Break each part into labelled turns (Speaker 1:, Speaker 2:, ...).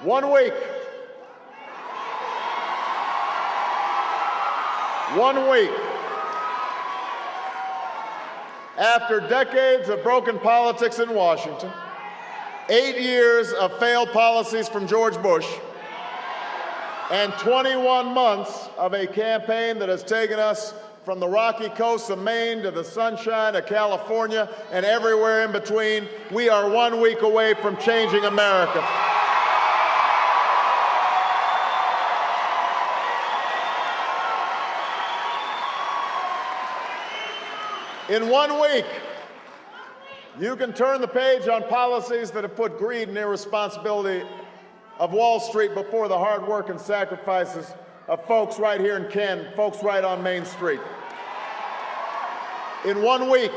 Speaker 1: 1 week. 1 week after decades of broken politics in Washington, 8 years of failed policies from George Bush, and 21 months of a campaign that has taken us from the rocky coasts of Maine to the sunshine of California and everywhere in between, we are 1 week away from changing America. In 1 week, you can turn the page on policies that have put greed and irresponsibility of Wall Street before the hard work and sacrifices of folks right here in Canton, folks right on Main Street. In 1 week,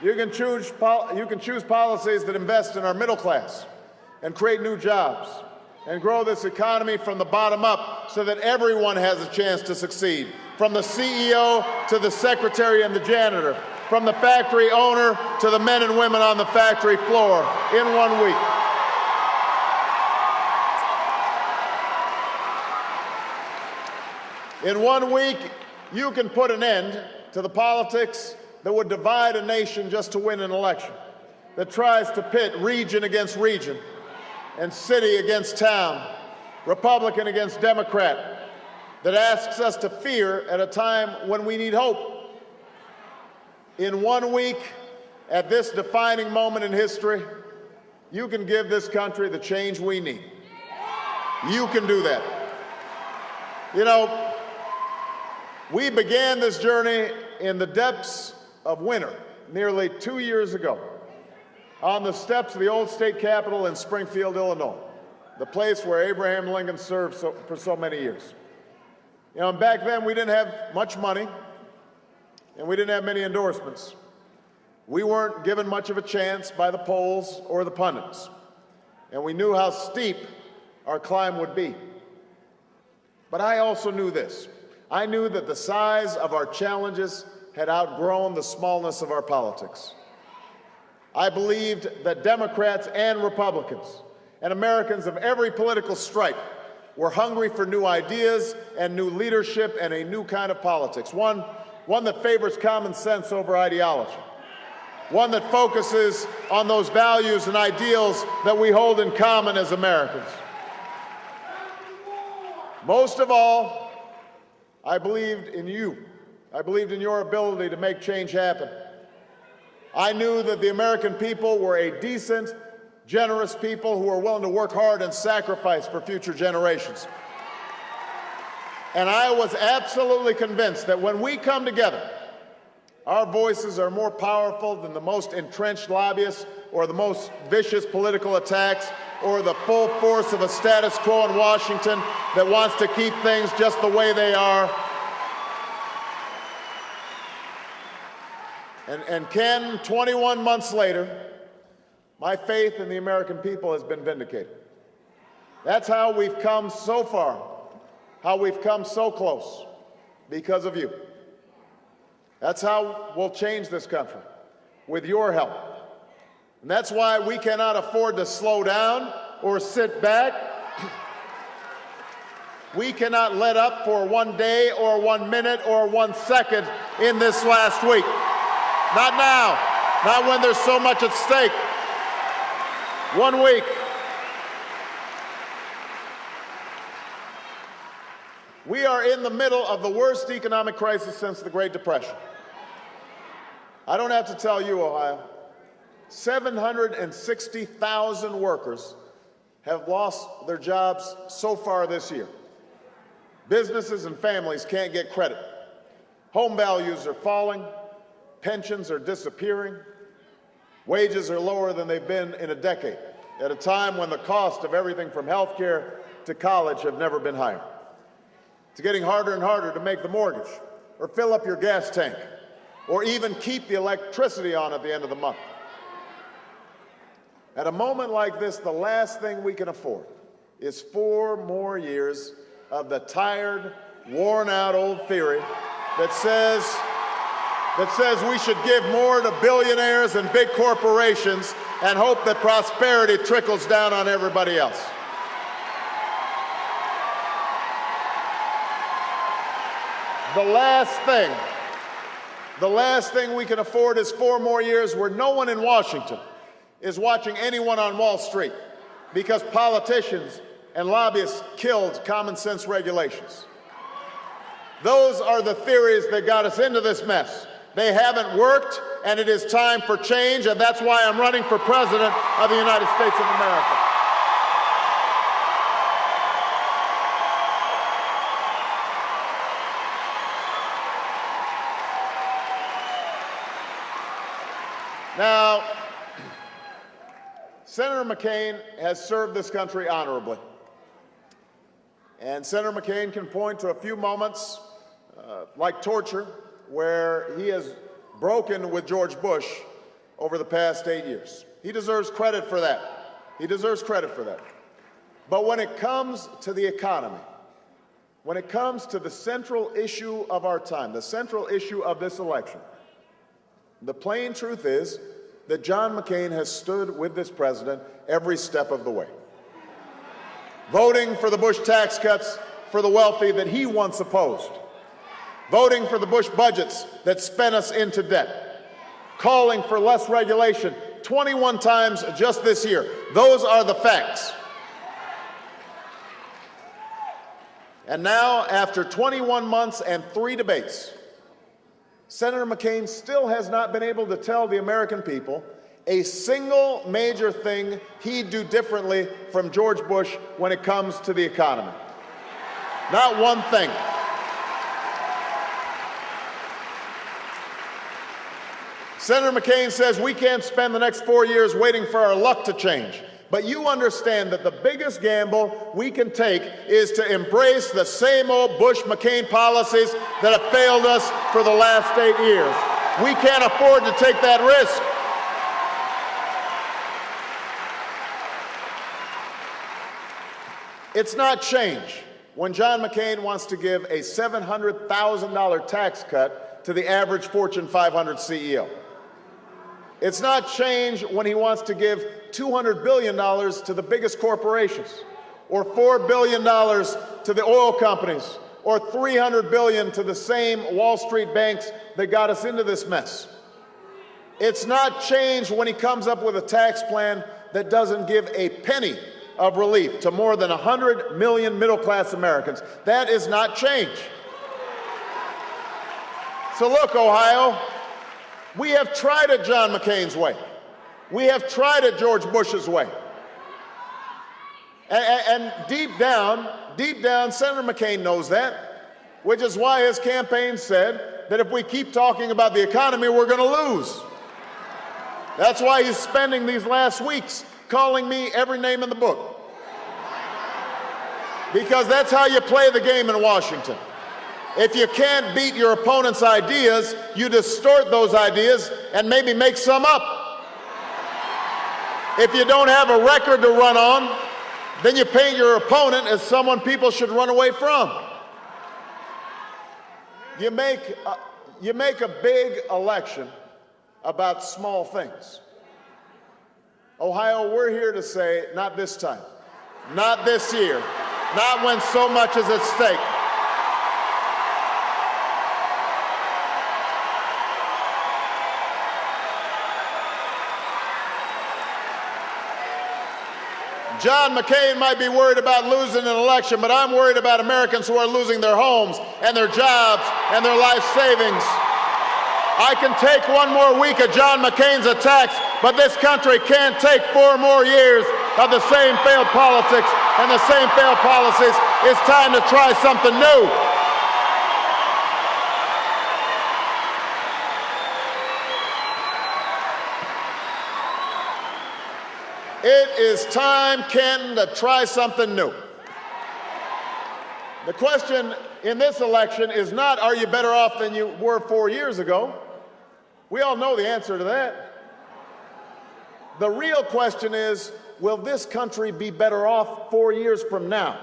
Speaker 1: you can choose policies that invest in our middle class and create new jobs and grow this economy from the bottom up so that everyone has a chance to succeed, from the CEO to the secretary and the janitor, from the factory owner to the men and women on the factory floor, in 1 week. In 1 week, you can put an end to the politics that would divide a nation just to win an election, that tries to pit region against region and city against town, Republican against Democrat, that asks us to fear at a time when we need hope. In 1 week, at this defining moment in history, you can give this country the change we need. You can do that. You know, we began this journey in the depths of winter nearly 2 years ago on the steps of the old state capitol in Springfield, Illinois, the place where Abraham Lincoln served for so many years. You know, and back then we didn't have much money and we didn't have many endorsements. We weren't given much of a chance by the polls or the pundits, and we knew how steep our climb would be. But I also knew this. I knew that the size of our challenges had outgrown the smallness of our politics. I believed that Democrats and Republicans and Americans of every political stripe were hungry for new ideas and new leadership and a new kind of politics, one that favors common sense over ideology, one that focuses on those values and ideals that we hold in common as Americans. Most of all, I believed in you. I believed in your ability to make change happen. I knew that the American people were a decent, generous people who were willing to work hard and sacrifice for future generations. And I was absolutely convinced that when we come together, our voices are more powerful than the most entrenched lobbyists or the most vicious political attacks or the full force of a status quo in Washington that wants to keep things just the way they are. And Ken, 21 months later, my faith in the American people has been vindicated. That's how we've come so far, how we've come so close, because of you. That's how we'll change this country, with your help. And that's why we cannot afford to slow down or sit back. We cannot let up for 1 day or 1 minute or 1 second in this last week. Not now, not when there's so much at stake. 1 week. We are in the middle of the worst economic crisis since the Great Depression. I don't have to tell you, Ohio, 760,000 workers have lost their jobs so far this year. Businesses and families can't get credit. Home values are falling. Pensions are disappearing. Wages are lower than they've been in a decade, at a time when the cost of everything from health care to college have never been higher. It's getting harder and harder to make the mortgage, or fill up your gas tank, or even keep the electricity on at the end of the month. At a moment like this, the last thing we can afford is 4 more years of the tired, worn-out old theory that says we should give more to billionaires and big corporations and hope that prosperity trickles down on everybody else. the last thing we can afford is 4 more years where no one in Washington is watching anyone on Wall Street because politicians and lobbyists killed common sense regulations. Those are the theories that got us into this mess. They haven't worked, and it is time for change, and that's why I'm running for President of the United States of America. Now, Senator McCain has served this country honorably. And Senator McCain can point to a few moments, like torture, where he has broken with George Bush over the past 8 years. He deserves credit for that. He deserves credit for that. But when it comes to the economy, when it comes to the central issue of our time, the central issue of this election, the plain truth is that John McCain has stood with this president every step of the way, voting for the Bush tax cuts for the wealthy that he once opposed, voting for the Bush budgets that spent us into debt, calling for less regulation 21 times just this year. Those are the facts. And now, after 21 months and 3 debates, Senator McCain still has not been able to tell the American people a single major thing he'd do differently from George Bush when it comes to the economy. Not one thing. Senator McCain says we can't spend the next 4 years waiting for our luck to change. But you understand that the biggest gamble we can take is to embrace the same old Bush-McCain policies that have failed us for the last 8 years. We can't afford to take that risk. It's not change when John McCain wants to give a $700,000 tax cut to the average Fortune 500 CEO. It's not change when he wants to give $200 billion to the biggest corporations, or $4 billion to the oil companies, or $300 billion to the same Wall Street banks that got us into this mess. It's not change when he comes up with a tax plan that doesn't give a penny of relief to more than 100 million middle-class Americans. That is not change. So look, Ohio, we have tried it John McCain's way. We have tried it George Bush's way. And deep down, Senator McCain knows that, which is why his campaign said that if we keep talking about the economy, we're going to lose. That's why he's spending these last weeks calling me every name in the book. Because that's how you play the game in Washington. If you can't beat your opponent's ideas, you distort those ideas and maybe make some up. If you don't have a record to run on, then you paint your opponent as someone people should run away from. You make a big election about small things. Ohio, we're here to say, not this time, not this year, not when so much is at stake. John McCain might be worried about losing an election, but I'm worried about Americans who are losing their homes and their jobs and their life savings. I can take 1 more week of John McCain's attacks, but this country can't take 4 more years of the same failed politics and the same failed policies. It's time to try something new. It is time, Kenton, to try something new. The question in this election is not, are you better off than you were 4 years ago? We all know the answer to that. The real question is, will this country be better off 4 years from now?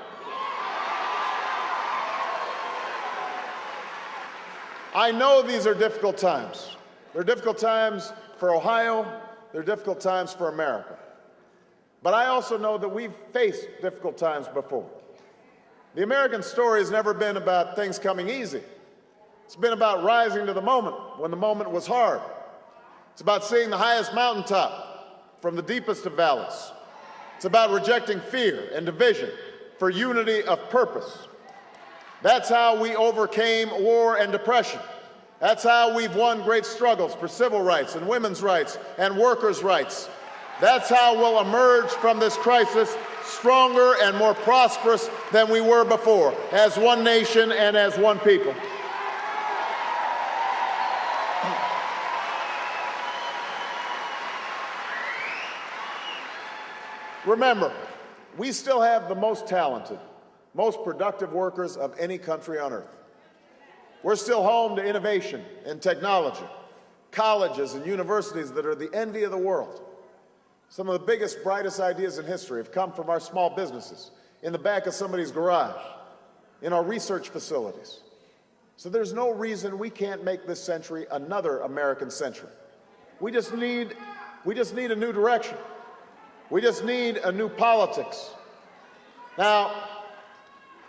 Speaker 1: I know these are difficult times. They're difficult times for Ohio. They're difficult times for America. But I also know that we've faced difficult times before. The American story has never been about things coming easy. It's been about rising to the moment when the moment was hard. It's about seeing the highest mountaintop from the deepest of valleys. It's about rejecting fear and division for unity of purpose. That's how we overcame war and depression. That's how we've won great struggles for civil rights and women's rights and workers' rights. That's how we'll emerge from this crisis stronger and more prosperous than we were before, as one nation and as one people. Remember, we still have the most talented, most productive workers of any country on earth. We're still home to innovation and technology, colleges and universities that are the envy of the world. Some of the biggest, brightest ideas in history have come from our small businesses, in the back of somebody's garage, in our research facilities. So there's no reason we can't make this century another American century. We just need a new direction. We just need a new politics. Now,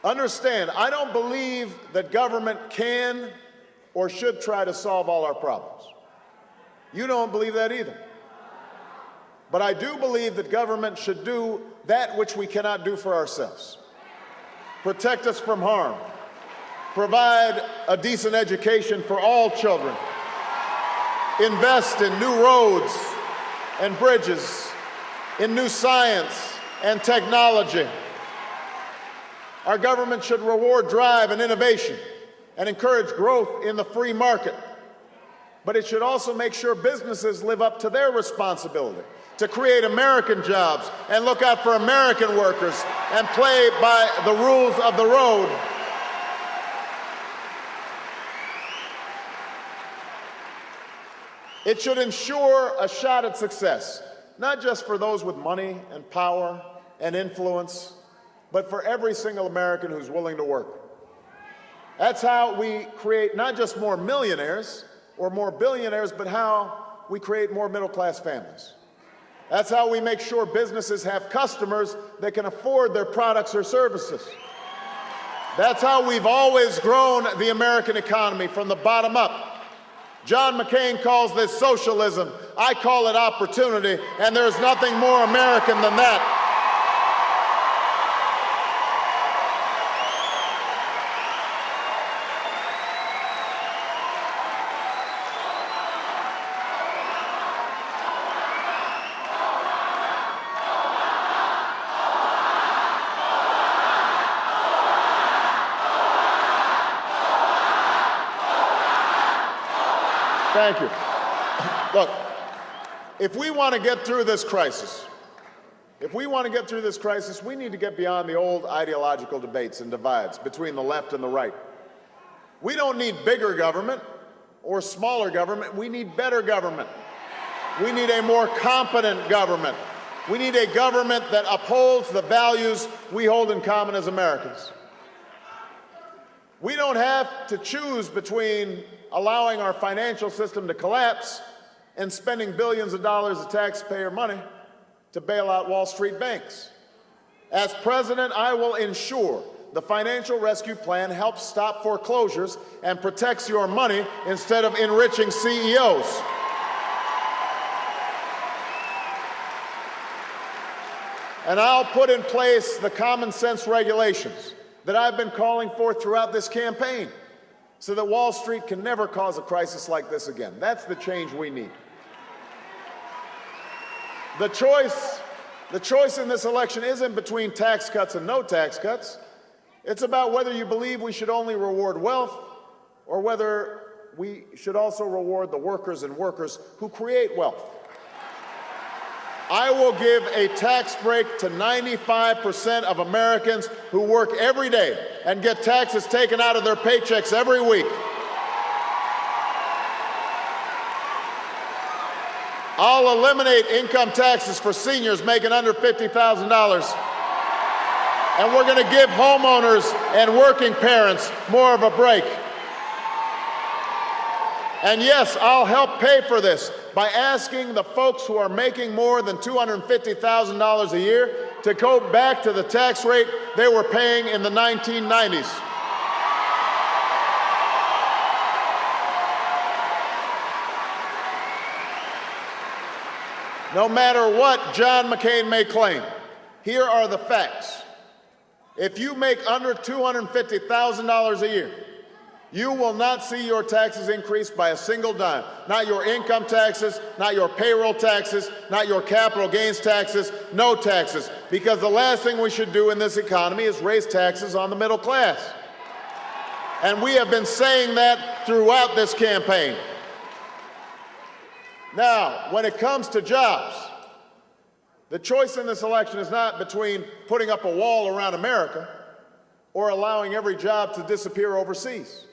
Speaker 1: understand, I don't believe that government can or should try to solve all our problems. You don't believe that either. But I do believe that government should do that which we cannot do for ourselves. Protect us from harm. Provide a decent education for all children. Invest in new roads and bridges, in new science and technology. Our government should reward drive and innovation and encourage growth in the free market. But it should also make sure businesses live up to their responsibility to create American jobs and look out for American workers and play by the rules of the road. It should ensure a shot at success, not just for those with money and power and influence, but for every single American who's willing to work. That's how we create not just more millionaires or more billionaires, but how we create more middle-class families. That's how we make sure businesses have customers that can afford their products or services. That's how we've always grown the American economy from the bottom up. John McCain calls this socialism. I call it opportunity, and there's nothing more American than that. Thank you. Look, if we want to get through this crisis, we need to get beyond the old ideological debates and divides between the left and the right. We don't need bigger government or smaller government. We need better government. We need a more competent government. We need a government that upholds the values we hold in common as Americans. We don't have to choose between allowing our financial system to collapse and spending billions of dollars of taxpayer money to bail out Wall Street banks. As president, I will ensure the financial rescue plan helps stop foreclosures and protects your money instead of enriching CEOs. And I'll put in place the common sense regulations that I've been calling for throughout this campaign, so that Wall Street can never cause a crisis like this again. That's the change we need. The choice in this election isn't between tax cuts and no tax cuts. It's about whether you believe we should only reward wealth or whether we should also reward the workers who create wealth. I will give a tax break to 95% of Americans who work every day and get taxes taken out of their paychecks every week. I'll eliminate income taxes for seniors making under $50,000. And we're going to give homeowners and working parents more of a break. And yes, I'll help pay for this by asking the folks who are making more than $250,000 a year to go back to the tax rate they were paying in the 1990s. No matter what John McCain may claim, here are the facts. If you make under $250,000 a year, you will not see your taxes increase by a single dime. Not your income taxes, not your payroll taxes, not your capital gains taxes, no taxes. Because the last thing we should do in this economy is raise taxes on the middle class. And we have been saying that throughout this campaign. Now, when it comes to jobs, the choice in this election is not between putting up a wall around America or allowing every job to disappear overseas.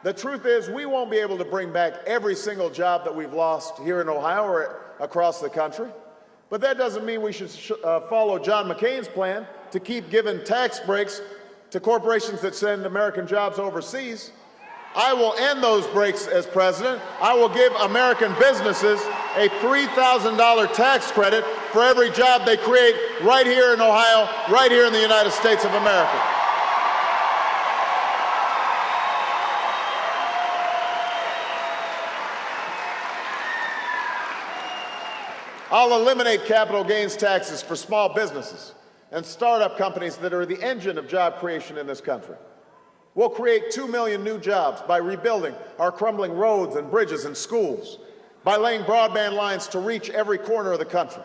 Speaker 1: The truth is, we won't be able to bring back every single job that we've lost here in Ohio or across the country. But that doesn't mean we should follow John McCain's plan to keep giving tax breaks to corporations that send American jobs overseas. I will end those breaks as president. I will give American businesses a $3,000 tax credit for every job they create right here in Ohio, right here in the United States of America. I'll eliminate capital gains taxes for small businesses and startup companies that are the engine of job creation in this country. We'll create 2 million new jobs by rebuilding our crumbling roads and bridges and schools, by laying broadband lines to reach every corner of the country.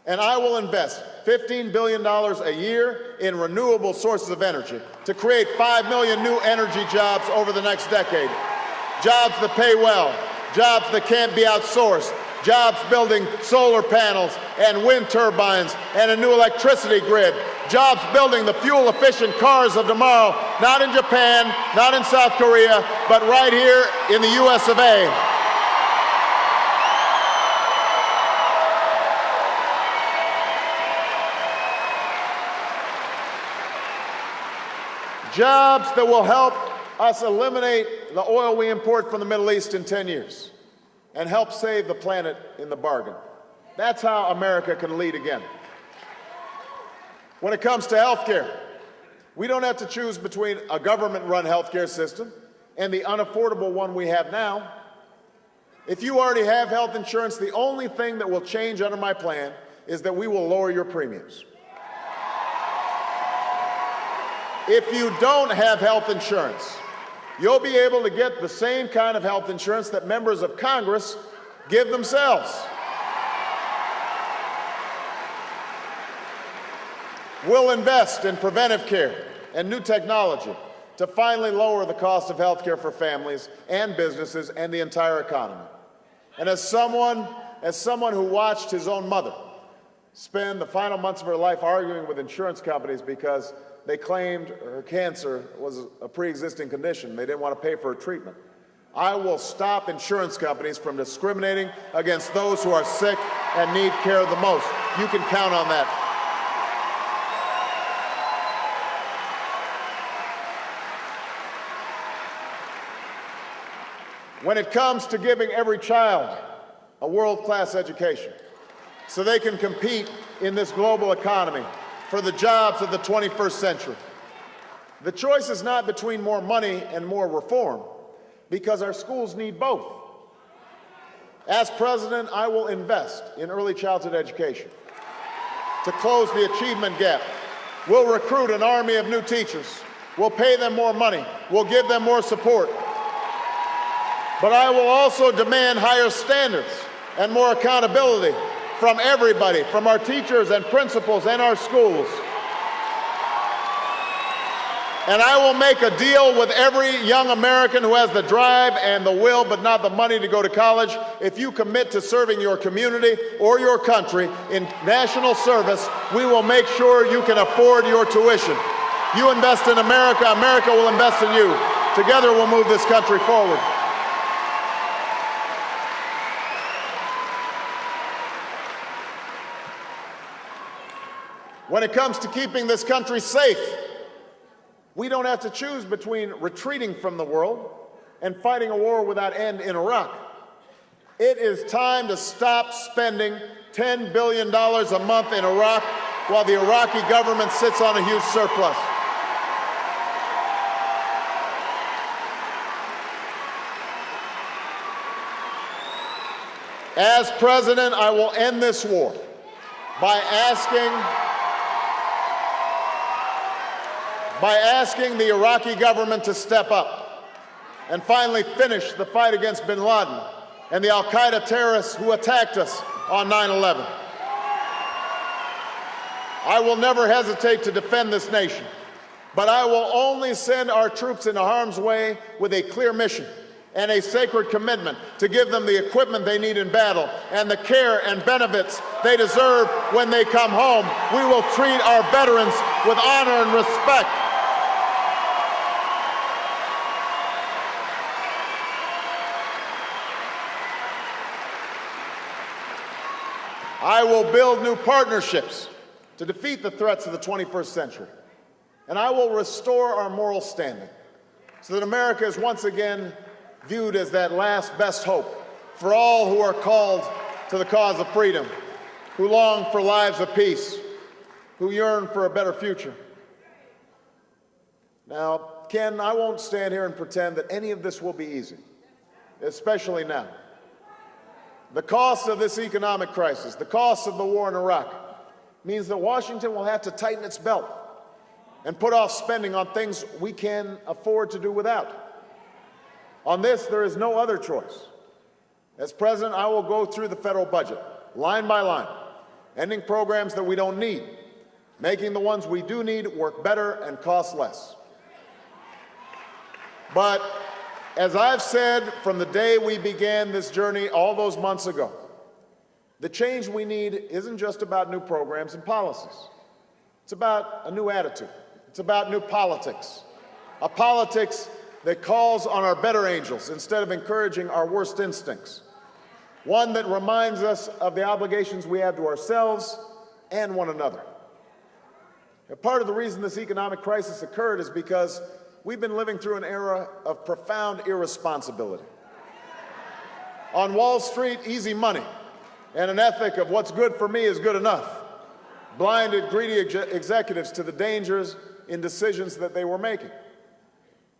Speaker 1: And I will invest $15 billion a year in renewable sources of energy to create 5 million new energy jobs over the next decade. Jobs that pay well, jobs that can't be outsourced, jobs building solar panels and wind turbines and a new electricity grid, jobs building the fuel-efficient cars of tomorrow, not in Japan, not in South Korea, but right here in the US of A. Jobs that will help us eliminate the oil we import from the Middle East in 10 years. And help save the planet in the bargain. That's how America can lead again. When it comes to health care, we don't have to choose between a government-run health care system and the unaffordable one we have now. If you already have health insurance, the only thing that will change under my plan is that we will lower your premiums. If you don't have health insurance, you'll be able to get the same kind of health insurance that members of Congress give themselves. We'll invest in preventive care and new technology to finally lower the cost of health care for families and businesses and the entire economy. And as someone who watched his own mother spend the final months of her life arguing with insurance companies because they claimed her cancer was a pre-existing condition. They didn't want to pay for her treatment. I will stop insurance companies from discriminating against those who are sick and need care the most. You can count on that. When it comes to giving every child a world-class education so they can compete in this global economy for the jobs of the 21st century, the choice is not between more money and more reform, because our schools need both. As president, I will invest in early childhood education to close the achievement gap. We'll recruit an army of new teachers. We'll pay them more money. We'll give them more support. But I will also demand higher standards and more accountability from everybody, from our teachers and principals and our schools. And I will make a deal with every young American who has the drive and the will but not the money to go to college. If you commit to serving your community or your country in national service, we will make sure you can afford your tuition. You invest in America, America will invest in you. Together we'll move this country forward. When it comes to keeping this country safe, we don't have to choose between retreating from the world and fighting a war without end in Iraq. It is time to stop spending $10 billion a month in Iraq while the Iraqi government sits on a huge surplus. As president, I will end this war by asking the Iraqi government to step up and finally finish the fight against bin Laden and the al-Qaeda terrorists who attacked us on 9/11. I will never hesitate to defend this nation, but I will only send our troops into harm's way with a clear mission and a sacred commitment to give them the equipment they need in battle and the care and benefits they deserve when they come home. We will treat our veterans with honor and respect. I will build new partnerships to defeat the threats of the 21st century. And I will restore our moral standing so that America is once again viewed as that last best hope for all who are called to the cause of freedom, who long for lives of peace, who yearn for a better future. Now, Ken, I won't stand here and pretend that any of this will be easy, especially now. The cost of this economic crisis, the cost of the war in Iraq, means that Washington will have to tighten its belt and put off spending on things we can afford to do without. On this, there is no other choice. As president, I will go through the federal budget, line by line, ending programs that we don't need, making the ones we do need work better and cost less. But as I've said from the day we began this journey all those months ago, the change we need isn't just about new programs and policies. It's about a new attitude. It's about new politics, a politics that calls on our better angels instead of encouraging our worst instincts, one that reminds us of the obligations we have to ourselves and one another. And part of the reason this economic crisis occurred is because we've been living through an era of profound irresponsibility. On Wall Street, easy money and an ethic of what's good for me is good enough blinded greedy executives to the dangers in decisions that they were making.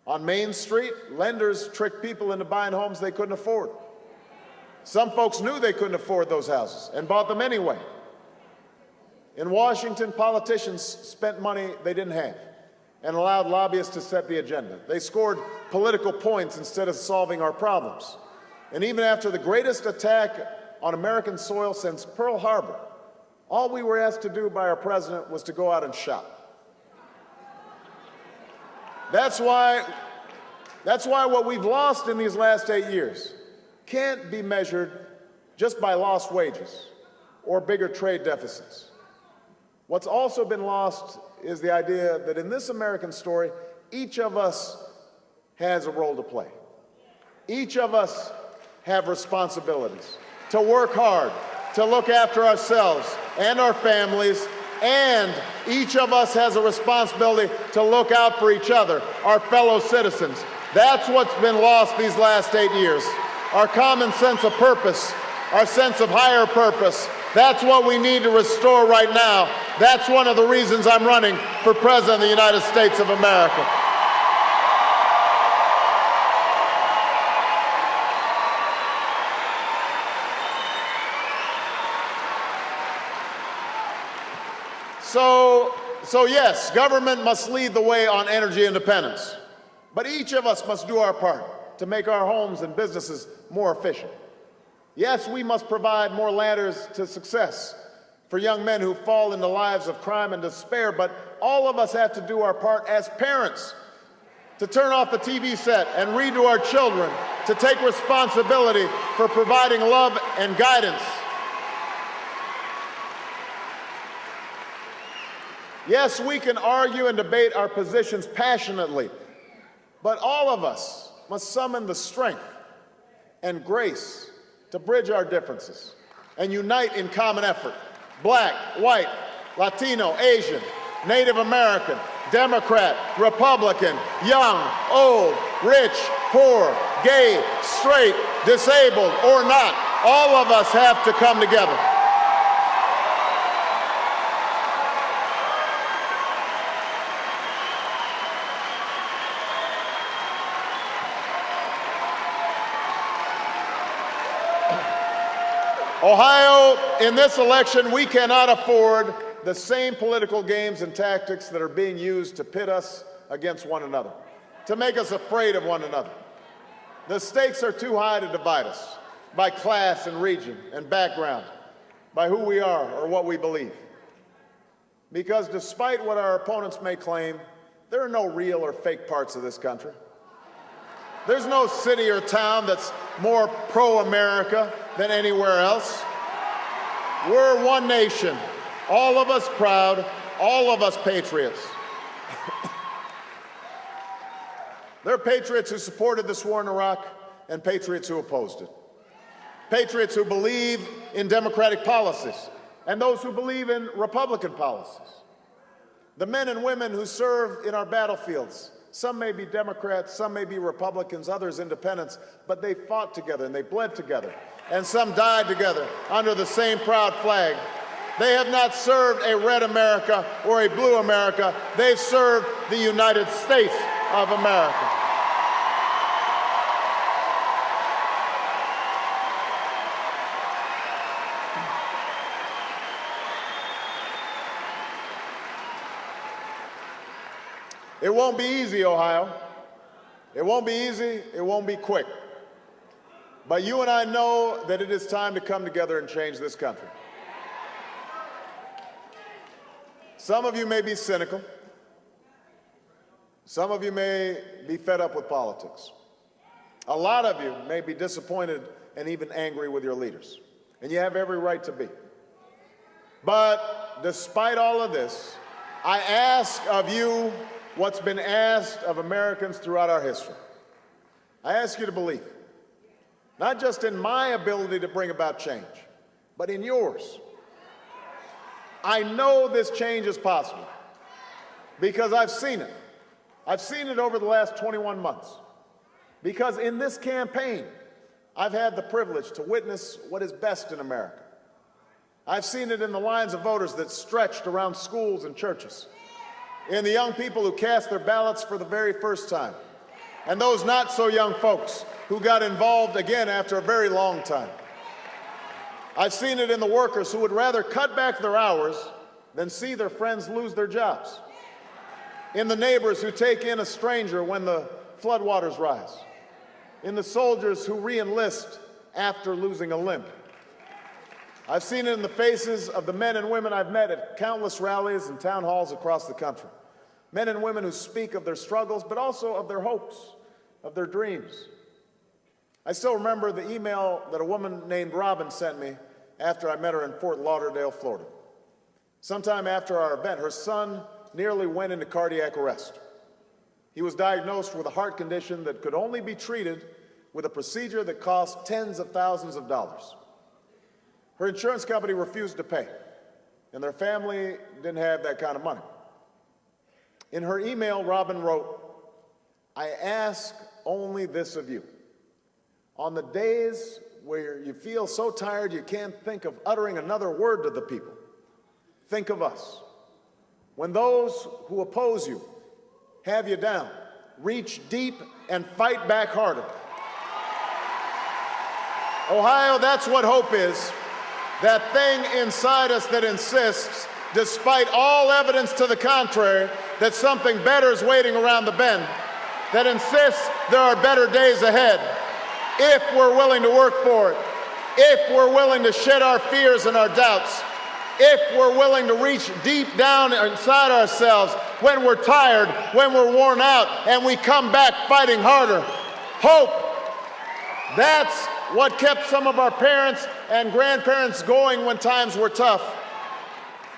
Speaker 1: On Main Street, lenders tricked people into buying homes they couldn't afford. Some folks knew they couldn't afford those houses and bought them anyway. In Washington, politicians spent money they didn't have and allowed lobbyists to set the agenda. They scored political points instead of solving our problems. And even after the greatest attack on American soil since Pearl Harbor, all we were asked to do by our president was to go out and shop. That's why what we've lost in these last 8 years can't be measured just by lost wages or bigger trade deficits. What's also been lost is the idea that in this American story, each of us has a role to play. Each of us have responsibilities to work hard, to look after ourselves and our families, and each of us has a responsibility to look out for each other, our fellow citizens. That's what's been lost these last 8 years. Our common sense of purpose, our sense of higher purpose. That's what we need to restore right now. That's one of the reasons I'm running for President of the United States of America. So yes, government must lead the way on energy independence, but each of us must do our part to make our homes and businesses more efficient. Yes, we must provide more ladders to success for young men who fall into lives of crime and despair, but all of us have to do our part as parents to turn off the TV set and read to our children, to take responsibility for providing love and guidance. Yes, we can argue and debate our positions passionately, but all of us must summon the strength and grace to bridge our differences and unite in common effort. Black, white, Latino, Asian, Native American, Democrat, Republican, young, old, rich, poor, gay, straight, disabled, or not, all of us have to come together. Ohio, in this election, we cannot afford the same political games and tactics that are being used to pit us against one another, to make us afraid of one another. The stakes are too high to divide us by class and region and background, by who we are or what we believe. Because despite what our opponents may claim, there are no real or fake parts of this country. There's no city or town that's more pro-America than anywhere else. We're one nation, all of us proud, all of us patriots. There are patriots who supported this war in Iraq and patriots who opposed it. Patriots who believe in democratic policies and those who believe in Republican policies. The men and women who serve in our battlefields, some may be Democrats, some may be Republicans, others independents, but they fought together and they bled together, and some died together under the same proud flag. They have not served a red America or a blue America. They've served the United States of America. It won't be easy, Ohio. It won't be easy. It won't be quick. But you and I know that it is time to come together and change this country. Some of you may be cynical. Some of you may be fed up with politics. A lot of you may be disappointed and even angry with your leaders. And you have every right to be. But despite all of this, I ask of you what's been asked of Americans throughout our history. I ask you to believe, not just in my ability to bring about change, but in yours. I know this change is possible because I've seen it. I've seen it over the last 21 months. Because in this campaign, I've had the privilege to witness what is best in America. I've seen it in the lines of voters that stretched around schools and churches, in the young people who cast their ballots for the very first time, and those not so young folks who got involved again after a very long time. I've seen it in the workers who would rather cut back their hours than see their friends lose their jobs, in the neighbors who take in a stranger when the floodwaters rise, in the soldiers who re-enlist after losing a limb. I've seen it in the faces of the men and women I've met at countless rallies and town halls across the country. Men and women who speak of their struggles, but also of their hopes, of their dreams. I still remember the email that a woman named Robin sent me after I met her in Fort Lauderdale, Florida. Sometime after our event, her son nearly went into cardiac arrest. He was diagnosed with a heart condition that could only be treated with a procedure that cost tens of thousands of dollars. Her insurance company refused to pay, and their family didn't have that kind of money. In her email, Robin wrote, "I ask only this of you. On the days where you feel so tired you can't think of uttering another word to the people, think of us. When those who oppose you have you down, reach deep and fight back harder." Ohio, that's what hope is. That thing inside us that insists, despite all evidence to the contrary, that something better is waiting around the bend, that insists there are better days ahead, if we're willing to work for it, if we're willing to shed our fears and our doubts, if we're willing to reach deep down inside ourselves when we're tired, when we're worn out, and we come back fighting harder. Hope. That's what kept some of our parents and grandparents going when times were tough.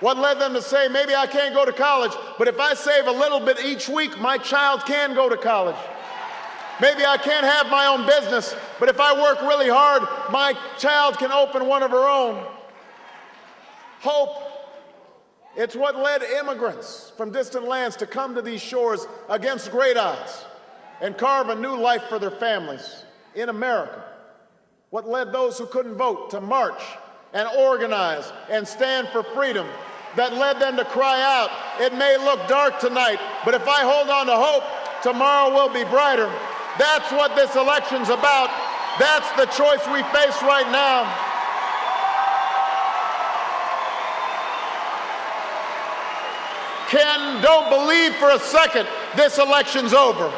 Speaker 1: What led them to say, maybe I can't go to college, but if I save a little bit each week, my child can go to college. Maybe I can't have my own business, but if I work really hard, my child can open one of her own. Hope. It's what led immigrants from distant lands to come to these shores against great odds and carve a new life for their families in America. What led those who couldn't vote to march and organize and stand for freedom, that led them to cry out, "It may look dark tonight, but if I hold on to hope, tomorrow will be brighter." That's what this election's about. That's the choice we face right now. don't believe for a second this election's over.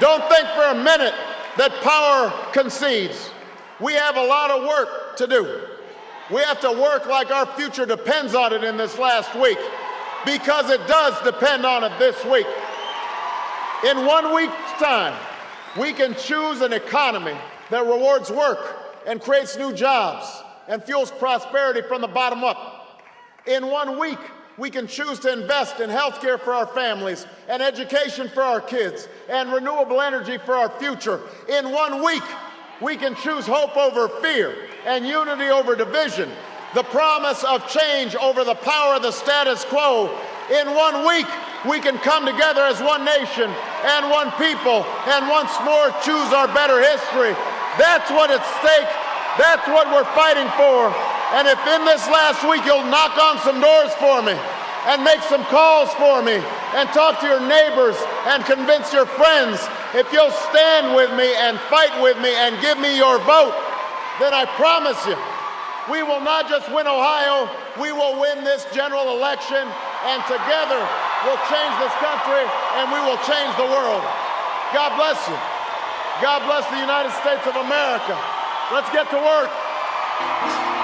Speaker 1: Don't think for a minute that power concedes. We have a lot of work to do. We have to work like our future depends on it in this last week, because it does depend on it this week. In 1 week's time, we can choose an economy that rewards work and creates new jobs and fuels prosperity from the bottom up. In 1 week, we can choose to invest in health care for our families and education for our kids and renewable energy for our future. In 1 week, we can choose hope over fear and unity over division, the promise of change over the power of the status quo. In 1 week, we can come together as one nation and one people and once more choose our better history. That's what at stake. That's what we're fighting for. And if in this last week you'll knock on some doors for me and make some calls for me and talk to your neighbors and convince your friends, if you'll stand with me and fight with me and give me your vote, then I promise you, we will not just win Ohio, we will win this general election, and together we'll change this country and we will change the world. God bless you. God bless the United States of America. Let's get to work.